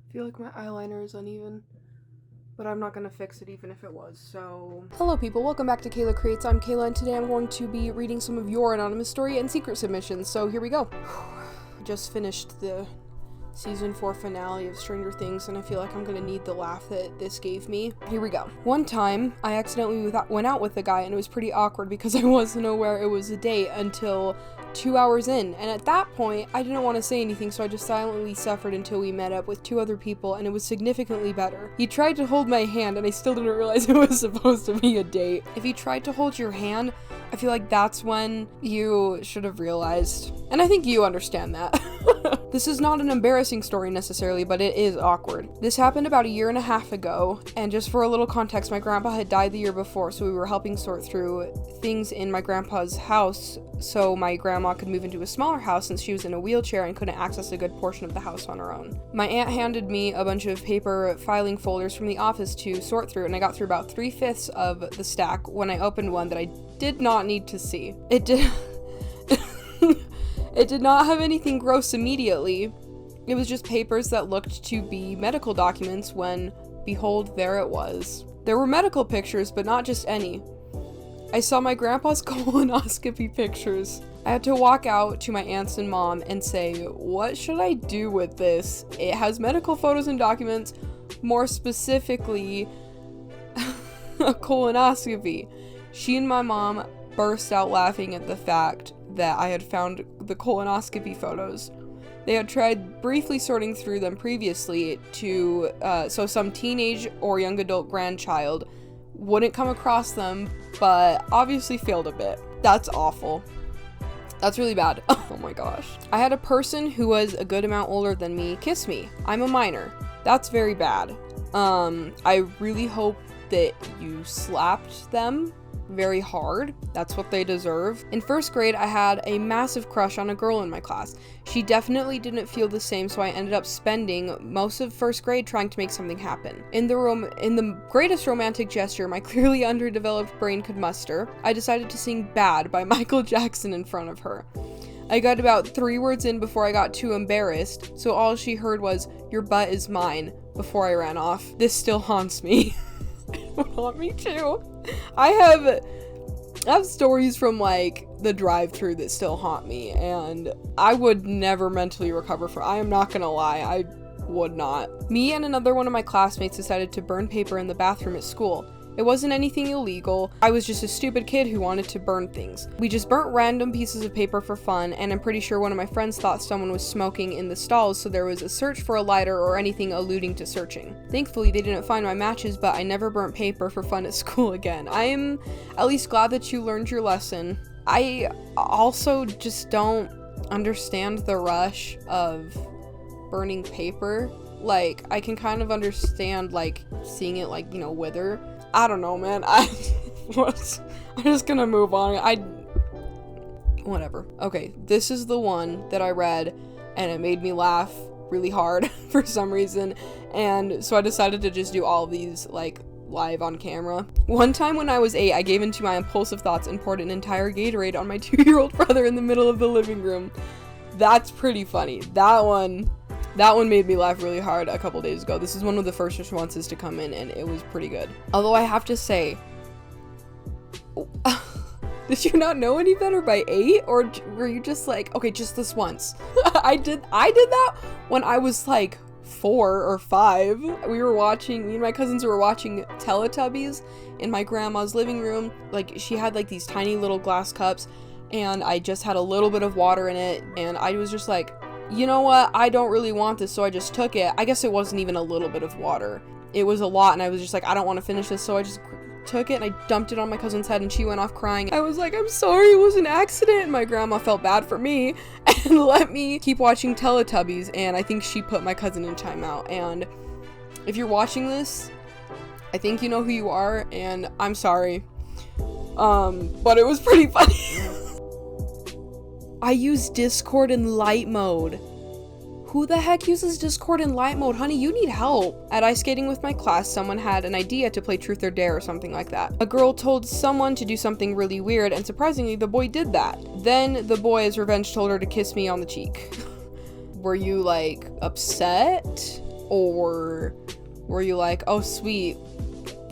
I feel like my eyeliner is uneven, but I'm not gonna fix it even if it was, so... Hello people, welcome back to Kayla Creates. I'm Kayla, and today I'm going to be reading some of your anonymous story and secret submissions, so here we go. Just finished the season 4 finale of Stranger Things, and I feel like I'm gonna need the laugh that this gave me. Here we go. One time, I accidentally went out with a guy, and it was pretty awkward because I wasn't aware it was a date until 2 hours in, and at that point, I didn't want to say anything, so I just silently suffered until we met up with 2 other people, and it was significantly better. He tried to hold my hand, and I still didn't realize it was supposed to be a date. If he tried to hold your hand, I feel like that's when you should have realized. And I think you understand that. This is not an embarrassing story necessarily, but it is awkward. This happened about 1.5 years ago, and just for a little context, my grandpa had died the year before, so we were helping sort through things in my grandpa's house so my grandma could move into a smaller house since she was in a wheelchair and couldn't access a good portion of the house on her own. My aunt handed me a bunch of paper filing folders from the office to sort through, and I got through about 3/5 of the stack when I opened one that I did not need to see. It did not have anything gross immediately. It was just papers that looked to be medical documents when, behold, there it was. There were medical pictures, but not just any. I saw my grandpa's colonoscopy pictures. I had to walk out to my aunts and mom and say, what should I do with this? It has medical photos and documents, more specifically, a colonoscopy. She and my mom burst out laughing at the fact that I had found the colonoscopy photos. They had tried briefly sorting through them previously so some teenage or young adult grandchild wouldn't come across them, but obviously failed a bit. That's awful. That's really bad. Oh my gosh. I had a person who was a good amount older than me kiss me. I'm a minor. That's very bad. I really hope that you slapped them very hard. That's what they deserve. In 1st grade, I had a massive crush on a girl in my class. She definitely didn't feel the same, so I ended up spending most of 1st grade trying to make something happen. In the greatest romantic gesture my clearly underdeveloped brain could muster, I decided to sing Bad by Michael Jackson in front of her. I got about 3 words in before I got too embarrassed, so all she heard was, "Your butt is mine," before I ran off. This still haunts me. It would haunt me too. I have stories from like the drive-thru that still haunt me, and I would never mentally recover from. I am not gonna lie, I would not. Me and another one of my classmates decided to burn paper in the bathroom at school. It wasn't anything illegal. I was just a stupid kid who wanted to burn things. We just burnt random pieces of paper for fun, and I'm pretty sure one of my friends thought someone was smoking in the stalls, so there was a search for a lighter or anything alluding to searching. Thankfully, they didn't find my matches, but I never burnt paper for fun at school again. I am at least glad that you learned your lesson. I also just don't understand the rush of burning paper. Like, I can kind of understand, like, seeing it, like, wither. I don't know, man. I'm just gonna move on. Whatever. Okay, this is the one that I read, and it made me laugh really hard for some reason, and so I decided to just do all of these, like, live on camera. One time when I was 8, I gave into my impulsive thoughts and poured an entire Gatorade on my 2-year-old brother in the middle of the living room. That's pretty funny. That one made me laugh really hard a couple days ago. This is one of the first responses to come in, and it was pretty good. Although I have to say, did you not know any better by 8? Or were you just like, okay, just this once? I did that when I was like 4 or 5. Me and my cousins were watching Teletubbies in my grandma's living room. Like, she had like these tiny little glass cups, and I just had a little bit of water in it, and I was just like, you know what, I don't really want this, so I just took it. I guess it wasn't even a little bit of water. It was a lot, and I was just like, I don't want to finish this, so I just took it, and I dumped it on my cousin's head, and she went off crying. I was like, I'm sorry, it was an accident. My grandma felt bad for me and let me keep watching Teletubbies, and I think she put my cousin in timeout. And if you're watching this, I think you know who you are, and I'm sorry. But it was pretty funny. I use Discord in light mode. Who the heck uses Discord in light mode? Honey, you need help. At ice skating with my class, someone had an idea to play Truth or Dare or something like that. A girl told someone to do something really weird, and surprisingly, the boy did that. Then the boy, as revenge, told her to kiss me on the cheek. Were you, like, upset? Or were you like, oh sweet,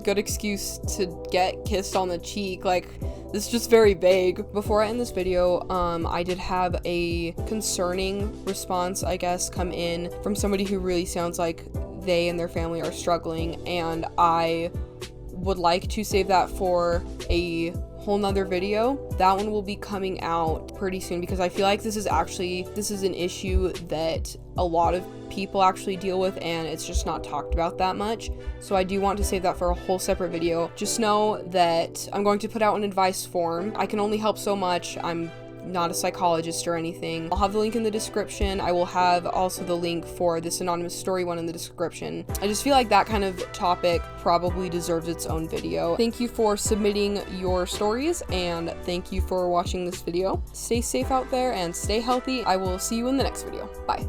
good excuse to get kissed on the cheek? Like, this is just very vague. Before I end this video, I did have a concerning response, I guess, come in from somebody who really sounds like they and their family are struggling, and I would like to save that for a whole nother video. That one will be coming out pretty soon, because I feel like this is an issue that a lot of people actually deal with, and it's just not talked about that much. So I do want to save that for a whole separate video. Just know that I'm going to put out an advice form. I can only help so much. I'm not a psychologist or anything. I'll have the link in the description. I will have also the link for this anonymous story one in the description. I just feel like that kind of topic probably deserves its own video. Thank you for submitting your stories, and thank you for watching this video. Stay safe out there and stay healthy. I will see you in the next video. Bye.